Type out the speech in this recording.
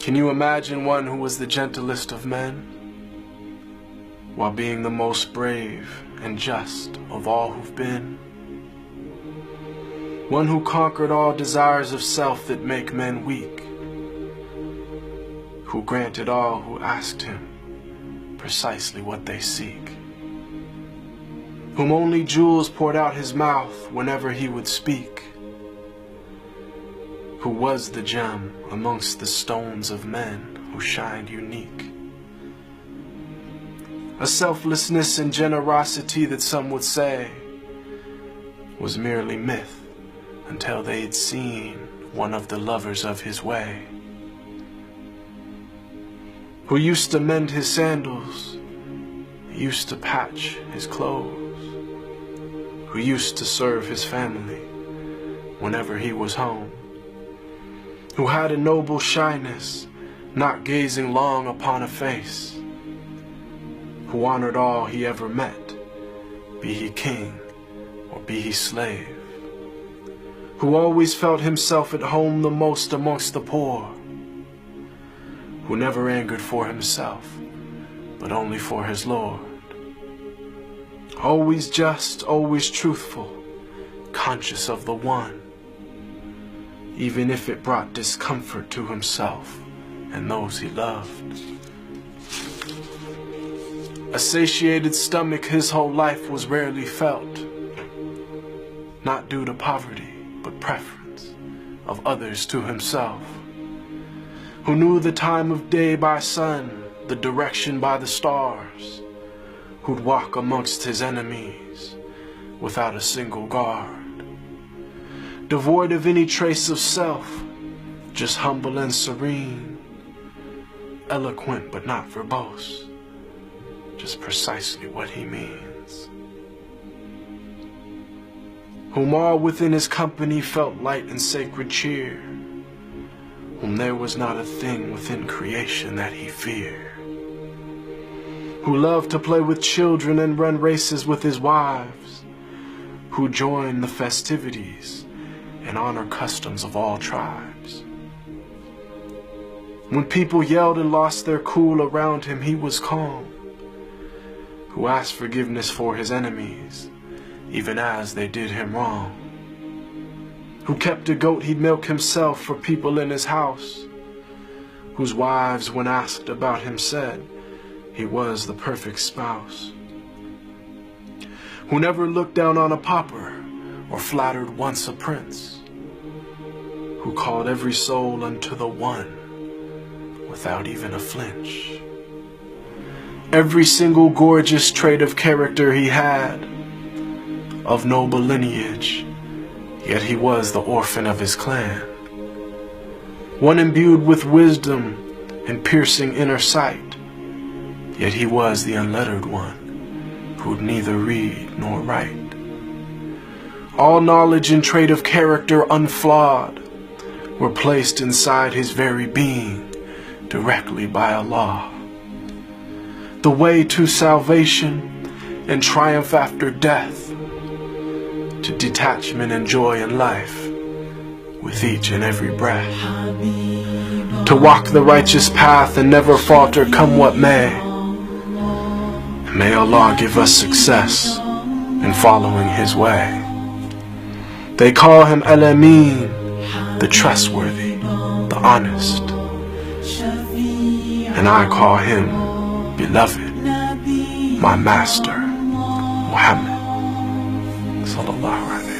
Can you imagine one who was the gentlest of men, while being the most brave and just of all who've been? One who conquered all desires of self that make men weak, who granted all who asked him precisely what they seek, whom only jewels poured out his mouth whenever he would speak, who was the gem amongst the stones of men who shined unique. A selflessness and generosity that some would say was merely myth until they'd seen one of the lovers of his way, who used to mend his sandals, used to patch his clothes, who used to serve his family whenever he was home, who had a noble shyness, not gazing long upon a face, who honored all he ever met, be he king or be he slave, who always felt himself at home the most amongst the poor, who never angered for himself, but only for his Lord, always just, always truthful, conscious of the one, even if it brought discomfort to himself and those he loved. A satiated stomach his whole life was rarely felt, not due to poverty, but preference of others to himself, who knew the time of day by sun, the direction by the stars, who'd walk amongst his enemies without a single guard, devoid of any trace of self, just humble and serene, eloquent but not verbose, just precisely what he means, whom all within his company felt light and sacred cheer, whom there was not a thing within creation that he feared, who loved to play with children and run races with his wives, who joined the festivities and honor customs of all tribes. When people yelled and lost their cool around him, he was calm, who asked forgiveness for his enemies, even as they did him wrong, who kept a goat he'd milk himself for people in his house, whose wives, when asked about him, said he was the perfect spouse, who never looked down on a pauper or flattered once a prince, who called every soul unto the one without even a flinch. Every single gorgeous trait of character he had, of noble lineage, yet he was the orphan of his clan, one imbued with wisdom and piercing inner sight, yet he was the unlettered one, who'd neither read nor write. All knowledge and trait of character unflawed were placed inside his very being directly by Allah. The way to salvation and triumph after death, to detachment and joy in life with each and every breath, to walk the righteous path and never falter come what may. And may Allah give us success in following his way. They call him Al-Amin, the trustworthy, the honest, and I call him beloved, my master, Muhammad sallallahu alaihi.